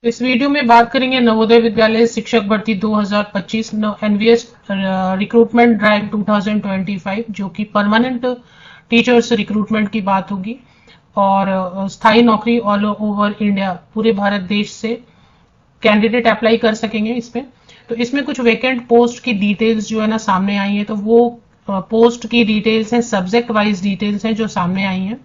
इस वीडियो में बात करेंगे नवोदय विद्यालय शिक्षक भर्ती 2025 एनवीएस रिक्रूटमेंट ड्राइव 2025 जो कि परमानेंट टीचर्स रिक्रूटमेंट की बात होगी और स्थायी नौकरी ऑल ओवर इंडिया पूरे भारत देश से कैंडिडेट अप्लाई कर सकेंगे इसमें। तो इसमें कुछ वैकेंट पोस्ट की डिटेल्स जो है ना सामने आई है, तो वो पोस्ट की डिटेल्स हैं, सब्जेक्ट वाइज डिटेल्स हैं जो सामने आई हैं,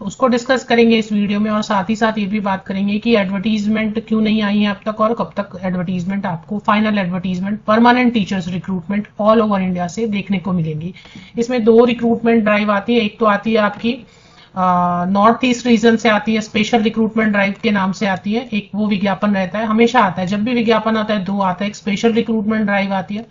तो उसको डिस्कस करेंगे इस वीडियो में। और साथ ही साथ ये भी बात करेंगे कि एडवर्टीजमेंट क्यों नहीं आई है अब तक और कब तक एडवर्टीजमेंट आपको final advertisement permanent teachers recruitment all over India से देखने को मिलेंगी। इसमें दो रिक्रूटमेंट ड्राइव आती है, एक तो आती है आपकी नॉर्थ ईस्ट रीजन से आती है, स्पेशल रिक्रूटमेंट ड्राइव के नाम से आती है। एक वो विज्ञापन रहता है, हमेशा आता है, जब भी विज्ञापन आता है दो आता है। एक स्पेशल रिक्रूटमेंट ड्राइव आती है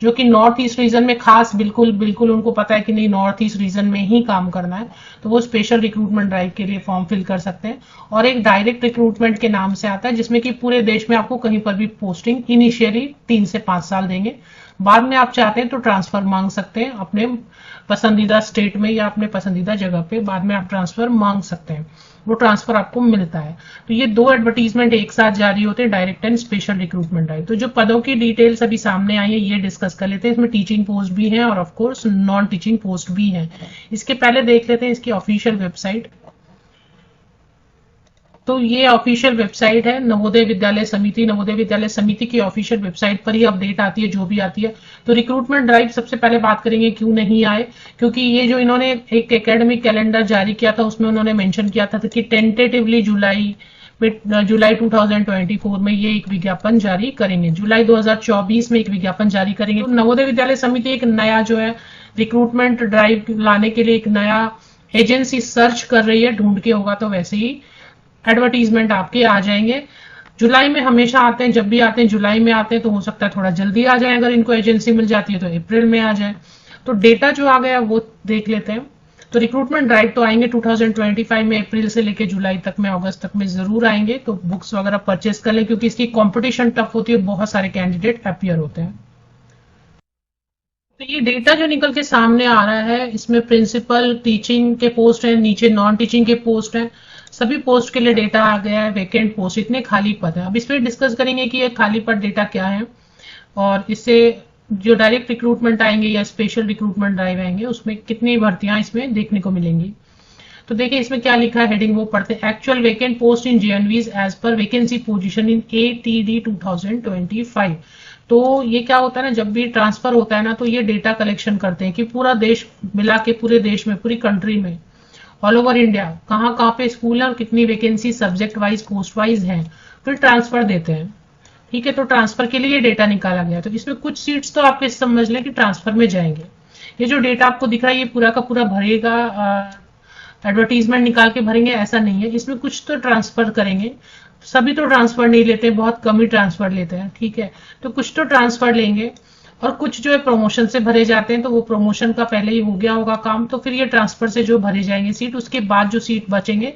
जो कि नॉर्थ ईस्ट रीजन में खास बिल्कुल बिल्कुल उनको पता है कि नहीं नॉर्थ ईस्ट रीजन में ही काम करना है, तो वो स्पेशल रिक्रूटमेंट ड्राइव के लिए फॉर्म फिल कर सकते हैं। और एक डायरेक्ट रिक्रूटमेंट के नाम से आता है जिसमें कि पूरे देश में आपको कहीं पर भी पोस्टिंग इनिशियली 3 से 5 साल देंगे, बाद में आप चाहते हैं तो ट्रांसफर मांग सकते हैं अपने पसंदीदा स्टेट में या अपने पसंदीदा जगह पे, बाद में आप ट्रांसफर मांग सकते हैं, वो ट्रांसफर आपको मिलता है। तो ये दो एडवर्टीजमेंट एक साथ जारी होते हैं, direct and special recruitment drive. तो जो पदों की डिटेल्स अभी सामने आई है ये डिस्कस कर लेते हैं। इसमें टीचिंग पोस्ट भी है और of course non teaching post भी है। इसके पहले देख लेते हैं इसकी ऑफिशियल वेबसाइट। तो ये ऑफिशियल वेबसाइट है नवोदय विद्यालय समिति। नवोदय विद्यालय समिति की ऑफिशियल वेबसाइट पर ही अपडेट आती है जो भी आती है। तो रिक्रूटमेंट ड्राइव सबसे पहले बात करेंगे क्यों नहीं आए, क्योंकि ये जो इन्होंने एक एकेडमिक कैलेंडर जारी किया था उसमें उन्होंने मेंशन किया था कि टेंटेटिवली जुलाई 2024 में ये एक विज्ञापन जारी करेंगे, जुलाई 2024 में एक विज्ञापन जारी करेंगे। तो नवोदय विद्यालय समिति एक नया जो है रिक्रूटमेंट ड्राइव लाने के लिए एक नया एजेंसी सर्च कर रही है, ढूंढ के होगा तो वैसे ही एडवर्टीजमेंट आपके आ जाएंगे। जुलाई में हमेशा आते हैं, जब भी आते हैं जुलाई में आते हैं, तो हो सकता है थोड़ा जल्दी आ जाए, अगर इनको एजेंसी मिल जाती है तो अप्रैल में आ जाए। तो डेटा जो आ गया वो देख लेते हैं। तो रिक्रूटमेंट ड्राइव तो आएंगे 2025 में, अप्रैल से लेके जुलाई तक में, अगस्त तक में जरूर आएंगे। तो बुक्स वगैरह परचेस कर लें क्योंकि इसकी कंपटीशन टफ होती है, बहुत सारे कैंडिडेट अपियर होते हैं। तो ये डेटा जो निकल के सामने आ रहा है इसमें प्रिंसिपल टीचिंग के पोस्ट हैं, नीचे नॉन टीचिंग के पोस्ट हैं, सभी पोस्ट के लिए डेटा आ गया है। वैकेंट पोस्ट, इतने खाली पद है। अब इस पर डिस्कस करेंगे कि ये खाली पद डेटा क्या है और इससे जो डायरेक्ट रिक्रूटमेंट आएंगे या स्पेशल रिक्रूटमेंट ड्राइव आएंगे उसमें कितनी भर्तियां इसमें देखने को मिलेंगी। तो देखिए इसमें क्या लिखा है, हेडिंग वो पढ़ते हैं। Actual vacant post in JNVs as per vacancy position in ATD 2025। तो ये क्या होता है ना, जब भी ट्रांसफर होता है ना तो ये डेटा कलेक्शन करते हैं कि पूरा देश मिला के, पूरे देश में, पूरी कंट्री में, ऑल ओवर इंडिया कहाँ कहाँ पे स्कूल है और कितनी vacancy subject wise post wise है, फिर ट्रांसफर देते हैं। ठीक है, तो ट्रांसफर के लिए डेटा निकाला गया। तो इसमें कुछ सीट्स तो आप समझ लें कि ट्रांसफर में जाएंगे। ये जो डेटा आपको दिख रहा है ये पूरा का पूरा भरेगा, एडवर्टीजमेंट निकाल के भरेंगे ऐसा नहीं है, इसमें कुछ तो ट्रांसफर करेंगे। सभी तो ट्रांसफर नहीं लेते, बहुत कम ही ट्रांसफर लेते हैं। ठीक है, तो कुछ तो ट्रांसफर लेंगे और कुछ जो है प्रमोशन से भरे जाते हैं, तो वो प्रमोशन का पहले ही हो गया होगा काम, तो फिर ये ट्रांसफर से जो भरे जाएंगे सीट, उसके बाद जो सीट बचेंगे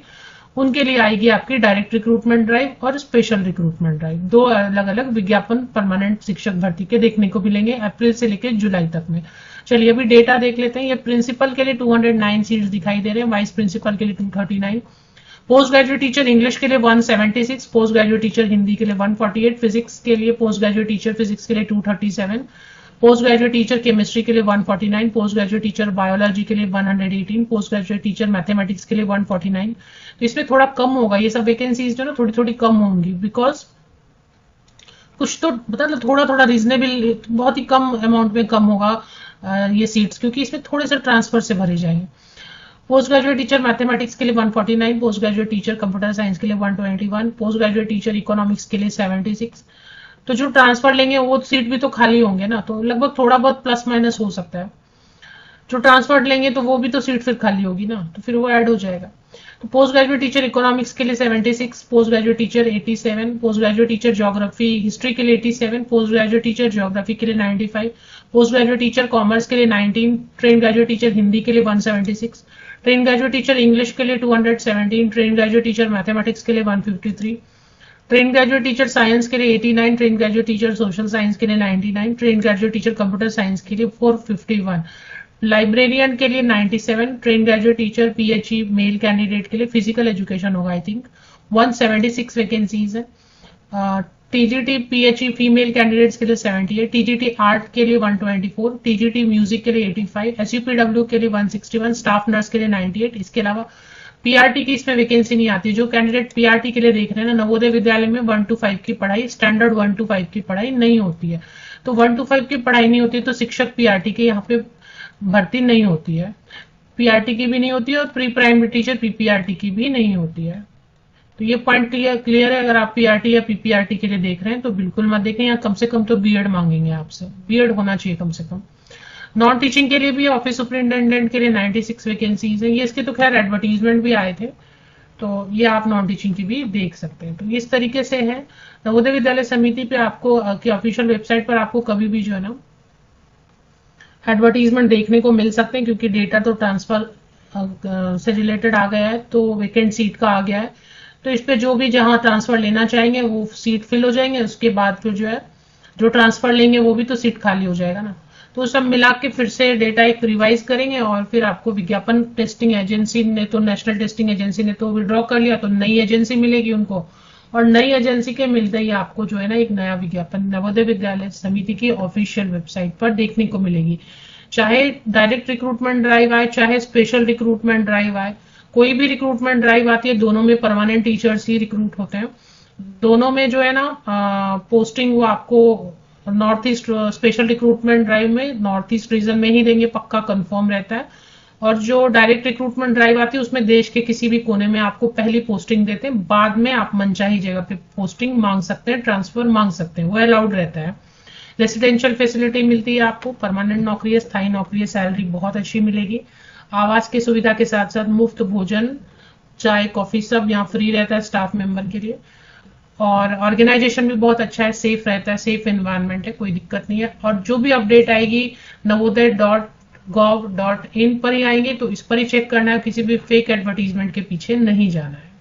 उनके लिए आएगी आपकी डायरेक्ट रिक्रूटमेंट ड्राइव और स्पेशल रिक्रूटमेंट ड्राइव। दो अलग अलग विज्ञापन परमानेंट शिक्षक भर्ती के देखने को मिलेंगे अप्रैल से लेकर जुलाई तक में। चलिए अभी डेटा देख लेते हैं। ये प्रिंसिपल के लिए 209 सीट्स दिखाई दे रहे हैं, वाइस प्रिंसिपल के लिए 239, पोस्ट ग्रेजुएट टीचर इंग्लिश के लिए 176, पोस्ट ग्रेजुएट टीचर हिंदी के लिए 148, फिजिक्स के लिए पोस्ट ग्रेजुएट टीचर फिजिक्स के लिए 237, पोस्ट ग्रेजुएट टीचर केमिस्ट्री के लिए 149, पोस्ट ग्रेजुएट टीचर बायोलॉजी के लिए 118, पोस्ट ग्रेजुएट टीचर मैथमेटिक्स के लिए 149। तो इसमें थोड़ा कम होगा, ये सब वैकेंसीज जो ना थोड़ी थोड़ी कम होंगी, बिकॉज कुछ तो मतलब थोड़ा थोड़ा रीजनेबल, बहुत ही कम अमाउंट में कम होगा ये सीट्स, क्योंकि इसमें थोड़े से ट्रांसफर से भरे जाएंगे। पोस्ट ग्रेजुएट टीचर मैथमेटिक्स के लिए 149, post graduate teacher computer science के लिए 121, पोस्ट ग्रेजुएट टीचर इकोनॉमिक्स के लिए 76। तो जो ट्रांसफर लेंगे वो सीट भी तो खाली होंगे ना, तो लगभग थोड़ा बहुत प्लस माइनस हो सकता है। जो ट्रांसफर लेंगे तो वो भी तो सीट फिर खाली होगी ना, तो फिर वो ऐड हो जाएगा। तो पोस्ट ग्रेजुएट टीचर इकोनॉमिक्स के लिए 76, post graduate teacher 87, post graduate teacher geography history के लिए 87, पोस्ट ग्रेजुएट टीचर ज्योग्राफी के लिए 95, पोस्ट ग्रेजुएट टीचर कॉमर्स के लिए 19, ट्रेन ग्रेजुएट टीचर हिंदी के लिए 176, ट्रेन ग्रेजुएट टीचर इंग्लिश के लिए 217, ट्रेन ग्रेजुएट टीचर मैथमेटिक्स के लिए 153, ट्रेन ग्रेजुएट टीचर साइंस के लिए 89, train graduate teacher social science के लिए 99, train graduate teacher computer science के लिए 451, लाइब्रेरियन के लिए 97, train graduate teacher PHE male candidate के लिए फिजिकल एजुकेशन होगा आई थिंक 176 वैकेंसीज है। टीजीटी पीएचई फीमेल कैंडिडेट्स के लिए 78, टीजीटी आर्ट के लिए 124, टीजीटी म्यूजिक के लिए 85, एसयूपीडब्ल्यू के लिए 161, स्टाफ नर्स के लिए 98। इसके अलावा पीआरटी की इसमें वैकेंसी नहीं आती। जो कैंडिडेट पीआरटी के लिए देख रहे हैं ना, नवोदय विद्यालय में 1 to 5 की पढ़ाई, स्टैंडर्ड 1 to 5 की पढ़ाई नहीं होती है। तो 1 to 5 की पढ़ाई नहीं होती तो शिक्षक पीआरटी के यहाँ पे भर्ती नहीं होती है, पीआरटी की भी नहीं होती है और प्री प्राइमरी टीचर पीपीआरटी की भी नहीं होती है। तो ये पॉइंट क्लियर है। अगर आप पीआरटी या पीपीआरटी के लिए देख रहे हैं तो बिल्कुल मत देखें, या कम से कम तो बीएड मांगेंगे आपसे, बीएड होना चाहिए कम से कम। नॉन टीचिंग के लिए भी ऑफिस सुपरिटेंडेंट के लिए 96 वैकेंसीज है। ये इसके तो खैर एडवर्टीजमेंट भी आए थे, तो ये आप नॉन टीचिंग की भी देख सकते हैं। तो इस तरीके से है। नवोदय विद्यालय समिति पे आपको की ऑफिशियल वेबसाइट पर आपको कभी भी जो है ना एडवर्टीजमेंट देखने को मिल सकते हैं, क्योंकि डेटा तो ट्रांसफर से रिलेटेड आ गया है, तो वेकेंट सीट का आ गया है। तो इस पे जो भी जहां ट्रांसफर लेना चाहेंगे वो सीट फिल हो जाएंगे, उसके बाद फिर जो है जो ट्रांसफर लेंगे वो भी तो सीट खाली हो जाएगा ना। तो सब मिला के फिर से डेटा एक रिवाइज करेंगे और फिर आपको विज्ञापन टेस्टिंग एजेंसी ने तो, नेशनल टेस्टिंग एजेंसी ने तो विड्रॉ कर लिया, तो नई एजेंसी मिलेगी उनको, और नई एजेंसी के मिलते ही आपको जो है ना एक नया विज्ञापन नवोदय विद्यालय समिति की ऑफिशियल वेबसाइट पर देखने को मिलेगी। चाहे डायरेक्ट रिक्रूटमेंट ड्राइव आए, चाहे स्पेशल रिक्रूटमेंट ड्राइव आए, कोई भी रिक्रूटमेंट ड्राइव आती है, दोनों में परमानेंट टीचर्स ही रिक्रूट होते हैं। दोनों में जो है ना पोस्टिंग वो आपको north east special recruitment drive में नॉर्थ ईस्ट रीजन में ही देंगे, पक्का कंफर्म रहता है। और जो डायरेक्ट रिक्रूटमेंट ड्राइव आती है उसमें देश के किसी भी कोने में आपको पहली पोस्टिंग देते हैं, बाद में आप मनचाही जगह पे पोस्टिंग मांग सकते हैं, ट्रांसफर मांग सकते हैं, वो अलाउड रहता है। रेसिडेंशियल फैसिलिटी मिलती है आपको, परमानेंट नौकरी है, स्थायी नौकरी है, सैलरी बहुत अच्छी मिलेगी। आवास की सुविधा के साथ साथ मुफ्त भोजन, चाय कॉफी सब यहाँ फ्री रहता है स्टाफ मेंबर के लिए। और ऑर्गेनाइजेशन भी बहुत अच्छा है, सेफ रहता है, सेफ एनवायरनमेंट है, कोई दिक्कत नहीं है। और जो भी अपडेट आएगी navodaya.gov.in पर ही आएंगे, तो इस पर ही चेक करना है, किसी भी फेक एडवर्टीजमेंट के पीछे नहीं जाना है।